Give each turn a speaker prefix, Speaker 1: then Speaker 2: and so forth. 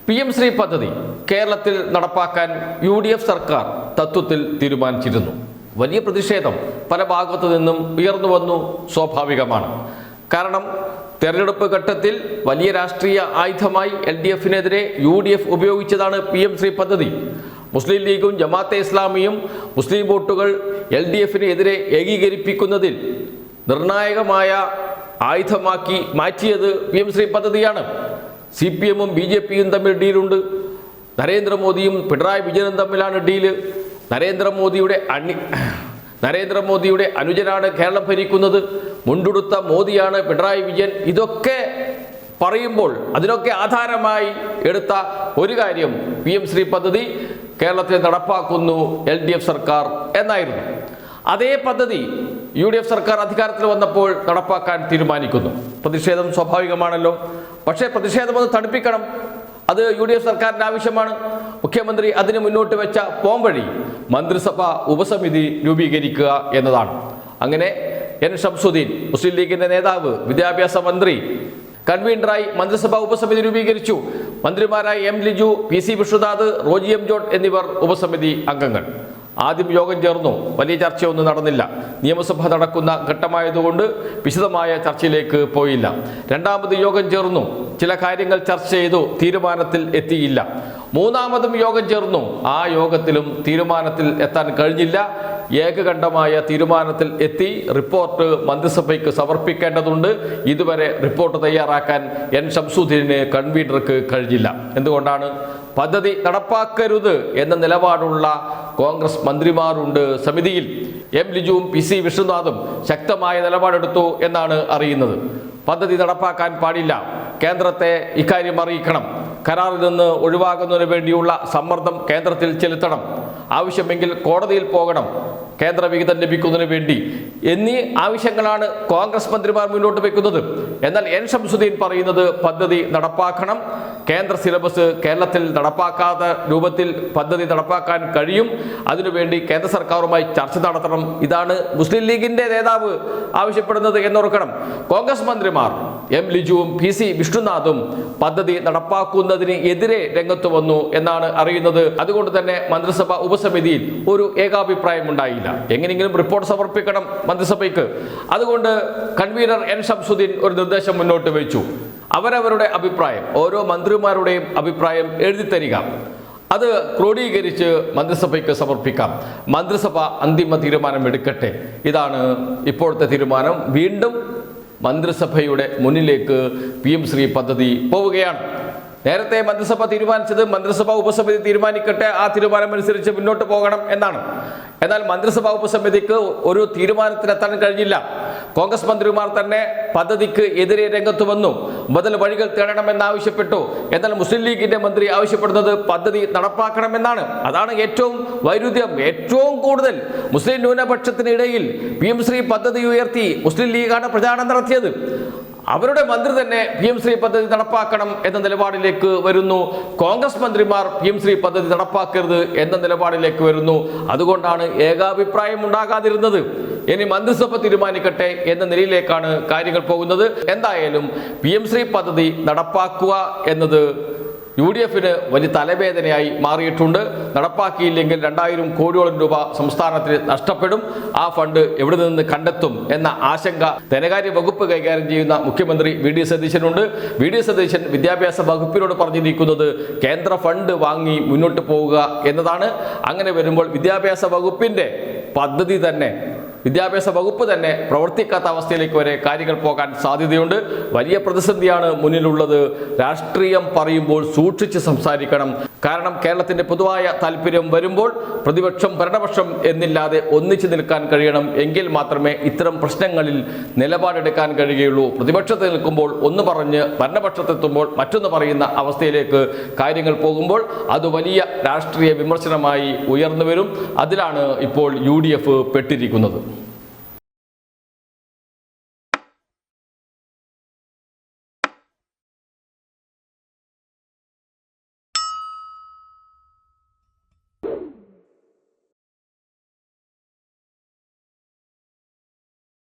Speaker 1: PM Shri പദ്ധതി കേരളത്തിൽ നടപ്പാക്കാൻ UDF സർക്കാർ തത്വത്തിൽ തീരുമാനിച്ചിരുന്നു. വലിയ പ്രതിഷേധം പല ഭാഗത്തു നിന്നും ഉയർന്നു വന്നു. സ്വാഭാവികമാണ്. കാരണം തെരഞ്ഞെടുപ്പ് ഘട്ടത്തിൽ വലിയ രാഷ്ട്രീയ ആയുധമായി LDFനെതിരെ UDF ഉപയോഗിച്ചതാണ് PM ശ്രീ പദ്ധതി. മുസ്ലിം ലീഗും ജമാഅത്തെ ഇസ്ലാമിയും മുസ്ലിം വോട്ടുകൾ LDFനെതിരെ ഏകീകരിപ്പിക്കുന്നതിൽ നിർണായകമായ ആയുധമാക്കി മാറ്റിയത് PM ശ്രീ പദ്ധതിയാണ്. CPM-ഉം BJP-യും തമ്മിൽ ഡീലുണ്ട്. നരേന്ദ്രമോദിയും പിണറായി വിജയനും തമ്മിലാണ് ഡീല്. നരേന്ദ്രമോദിയുടെ അനുജനാണ് കേരളം ഭരിക്കുന്നത്. മുണ്ടുടുത്ത മോദിയാണ് പിണറായി വിജയൻ. ഇതൊക്കെ പറയുമ്പോൾ അതിനൊക്കെ ആധാരമായി എടുത്ത ഒരു കാര്യം PM ശ്രീ പദ്ധതി കേരളത്തിൽ നടപ്പാക്കുന്നു LDF സർക്കാർ എന്നായിരുന്നു. അതേ പദ്ധതി UDF സർക്കാർ അധികാരത്തിൽ വന്നപ്പോൾ നടപ്പാക്കാൻ തീരുമാനിക്കുന്നു. പ്രതിഷേധം സ്വാഭാവികമാണല്ലോ. പക്ഷേ പ്രതിഷേധം ഒന്ന് തണുപ്പിക്കണം. അത് UDF സർക്കാരിൻ്റെ ആവശ്യമാണ്. മുഖ്യമന്ത്രി അതിന് മുന്നോട്ട് വെച്ച പോംവഴി മന്ത്രിസഭ ഉപസമിതി രൂപീകരിക്കുക എന്നതാണ്. അങ്ങനെ N. ഷംസുദ്ദീൻ, മുസ്ലിം ലീഗിൻ്റെ നേതാവ്, വിദ്യാഭ്യാസ മന്ത്രി, കൺവീനറായി മന്ത്രിസഭാ ഉപസമിതി രൂപീകരിച്ചു. മന്ത്രിമാരായ M. Liju, PC Vishnunath, Roji M. John എന്നിവർ ഉപസമിതി അംഗങ്ങൾ. ആദ്യം യോഗം ചേർന്നു. വലിയ ചർച്ചയൊന്നും നടന്നില്ല. നിയമസഭ നടക്കുന്ന ഘട്ടമായതുകൊണ്ട് വിശദമായ ചർച്ചയിലേക്ക് പോയില്ല. രണ്ടാമത് യോഗം ചേർന്നു. ചില കാര്യങ്ങൾ ചർച്ച ചെയ്തു. തീരുമാനത്തിൽ എത്തിയില്ല. മൂന്നാമതും യോഗം ചേർന്നു. ആ യോഗത്തിലും തീരുമാനത്തിൽ എത്താൻ കഴിഞ്ഞില്ല. ഏകകണ്ഠമായ തീരുമാനത്തിൽ എത്തി റിപ്പോർട്ട് മന്ത്രിസഭയ്ക്ക് സമർപ്പിക്കേണ്ടതുണ്ട്. ഇതുവരെ റിപ്പോർട്ട് തയ്യാറാക്കാൻ N. ഷംസുദ്ദീന് കൺവീനർക്ക് കഴിഞ്ഞില്ല. എന്തുകൊണ്ടാണ്? പദ്ധതി നടപ്പാക്കരുത് എന്ന നിലപാടുള്ള കോൺഗ്രസ് മന്ത്രിമാരുണ്ട് സമിതിയിൽ. M. ലിജുവും PC വിഷ്ണുനാഥും ശക്തമായ നിലപാടെടുത്തു എന്നാണ് അറിയുന്നത്. പദ്ധതി നടപ്പാക്കാൻ പാടില്ല. കേന്ദ്രത്തെ ഇക്കാര്യം അറിയിക്കണം. കരാറിൽ നിന്ന് ഒഴിവാകുന്നതിന് വേണ്ടിയുള്ള സമ്മർദ്ദം കേന്ദ്രത്തിൽ ചെലുത്തണം. ആവശ്യമെങ്കിൽ കോടതിയിൽ പോകണം കേന്ദ്ര വിഹിതം ലഭിക്കുന്നതിന് വേണ്ടി എന്നീ ആവശ്യങ്ങളാണ് കോൺഗ്രസ് മന്ത്രിമാർ മുന്നോട്ട് വെക്കുന്നത്. എന്നാൽ N. ഷംസുദ്ദീൻ പറയുന്നത് പദ്ധതി നടപ്പാക്കണം. കേന്ദ്ര സിലബസ് കേരളത്തിൽ നടപ്പാക്കാത്ത രൂപത്തിൽ പദ്ധതി നടപ്പാക്കാൻ കഴിയും. അതിനുവേണ്ടി കേന്ദ്ര സർക്കാരുമായി ചർച്ച നടത്തണം. ഇതാണ് മുസ്ലിം ലീഗിന്റെ നേതാവ് ആവശ്യപ്പെടുന്നത് എന്നോർക്കണം. കോൺഗ്രസ് മന്ത്രിമാർ M. ലിജുവും PC വിഷ്ണുനാഥും പദ്ധതി നടപ്പാക്കുന്നതിന് എതിരെ രംഗത്ത് വന്നു എന്നാണ് അറിയുന്നത്. അതുകൊണ്ട് തന്നെ മന്ത്രിസഭ ഉപസമിതിയിൽ ഒരു ഏകാഭിപ്രായം ഉണ്ടായില്ല. എങ്ങനെയെങ്കിലും റിപ്പോർട്ട് സമർപ്പിക്കണം മന്ത്രിസഭയ്ക്ക്. അതുകൊണ്ട് കൺവീനർ N. ഷംസുദ്ദീൻ ഒരു നിർദ്ദേശം മുന്നോട്ട് വെച്ചു. അവരവരുടെ അഭിപ്രായം, ഓരോ മന്ത്രിമാരുടെയും അഭിപ്രായം എഴുതി തരിക. അത് ക്രോഡീകരിച്ച് മന്ത്രിസഭയ്ക്ക് സമർപ്പിക്കാം. മന്ത്രിസഭ അന്തിമ തീരുമാനം എടുക്കട്ടെ. ഇതാണ് ഇപ്പോഴത്തെ തീരുമാനം. വീണ്ടും മന്ത്രിസഭയുടെ മുന്നിലേക്ക് PM ശ്രീ പദ്ധതി പോവുകയാണ്. നേരത്തെ മന്ത്രിസഭ തീരുമാനിച്ചത് മന്ത്രിസഭാ ഉപസമിതി തീരുമാനിക്കട്ടെ, ആ തീരുമാനമനുസരിച്ച് മുന്നോട്ട് പോകണം എന്നാണ്. എന്നാൽ മന്ത്രിസഭാ ഉപസമിതിക്ക് ഒരു തീരുമാനത്തിലെത്താൻ കഴിഞ്ഞില്ല. കോൺഗ്രസ് മന്ത്രിമാർ തന്നെ പദ്ധതിക്ക് എതിരെ രംഗത്ത് വന്നു. ബദൽ വഴികൾ തേടണമെന്നാവശ്യപ്പെട്ടു. എന്നാൽ മുസ്ലിം ലീഗിന്റെ മന്ത്രി ആവശ്യപ്പെടുന്നത് പദ്ധതി നടപ്പാക്കണമെന്നാണ്. അതാണ് ഏറ്റവും വൈരുദ്ധ്യം. ഏറ്റവും കൂടുതൽ മുസ്ലിം ന്യൂനപക്ഷത്തിനിടയിൽ PM ശ്രീ പദ്ധതി ഉയർത്തി മുസ്ലിം ലീഗാണ് പ്രചാരണം നടത്തിയത്. അവരുടെ മന്ത്രി തന്നെ PM ശ്രീ പദ്ധതി നടപ്പാക്കണം എന്ന നിലപാടിലേക്ക് വരുന്നു. കോൺഗ്രസ് മന്ത്രിമാർ PM ശ്രീ പദ്ധതി നടപ്പാക്കരുത് എന്ന നിലപാടിലേക്ക് വരുന്നു. അതുകൊണ്ടാണ് ഏകാഭിപ്രായം ഉണ്ടാകാതിരുന്നത്. ഇനി മന്ത്രിസഭ തീരുമാനിക്കട്ടെ എന്ന നിലയിലേക്കാണ് കാര്യങ്ങൾ പോകുന്നത്. എന്തായാലും PM ശ്രീ പദ്ധതി നടപ്പാക്കുക എന്നത് UDFന് വലിയ തലവേദനയായി മാറിയിട്ടുണ്ട്. നടപ്പാക്കിയില്ലെങ്കിൽ 2000 കോടിയോളം രൂപ സംസ്ഥാനത്തിന് നഷ്ടപ്പെടും. ആ ഫണ്ട് എവിടെ നിന്ന് കണ്ടെത്തും എന്ന ആശങ്ക ധനകാര്യ വകുപ്പ് കൈകാര്യം ചെയ്യുന്ന മുഖ്യമന്ത്രി VD സതീശനുണ്ട്. VD സതീശൻ വിദ്യാഭ്യാസ വകുപ്പിനോട് പറഞ്ഞിരിക്കുന്നത് കേന്ദ്ര ഫണ്ട് വാങ്ങി മുന്നോട്ട് പോവുക എന്നതാണ്. അങ്ങനെ വരുമ്പോൾ വിദ്യാഭ്യാസ വകുപ്പ് തന്നെ പ്രവർത്തിക്കാത്ത അവസ്ഥയിലേക്ക് വരെ കാര്യങ്ങൾ പോകാൻ സാധ്യതയുണ്ട്. വലിയ പ്രതിസന്ധിയാണ് മുന്നിലുള്ളത്. രാഷ്ട്രീയം പറയുമ്പോൾ സൂക്ഷിച്ച് സംസാരിക്കണം. കാരണം കേരളത്തിന്റെ പൊതുവായ താല്പര്യം വരുമ്പോൾ പ്രതിപക്ഷം ഭരണപക്ഷം എന്നില്ലാതെ ഒന്നിച്ചു നിൽക്കാൻ കഴിയണം. എങ്കിൽ മാത്രമേ ഇത്തരം പ്രശ്നങ്ങളിൽ നിലപാടെടുക്കാൻ കഴിയുകയുള്ളൂ. പ്രതിപക്ഷത്ത് നിൽക്കുമ്പോൾ ഒന്ന് പറഞ്ഞ് ഭരണപക്ഷത്തെത്തുമ്പോൾ മറ്റൊന്ന് പറയുന്ന അവസ്ഥയിലേക്ക് കാര്യങ്ങൾ പോകുമ്പോൾ അത് വലിയ രാഷ്ട്രീയ വിമർശനമായി ഉയർന്നു വരും. അതിലാണ് ഇപ്പോൾ UDF പെട്ടിരിക്കുന്നത്.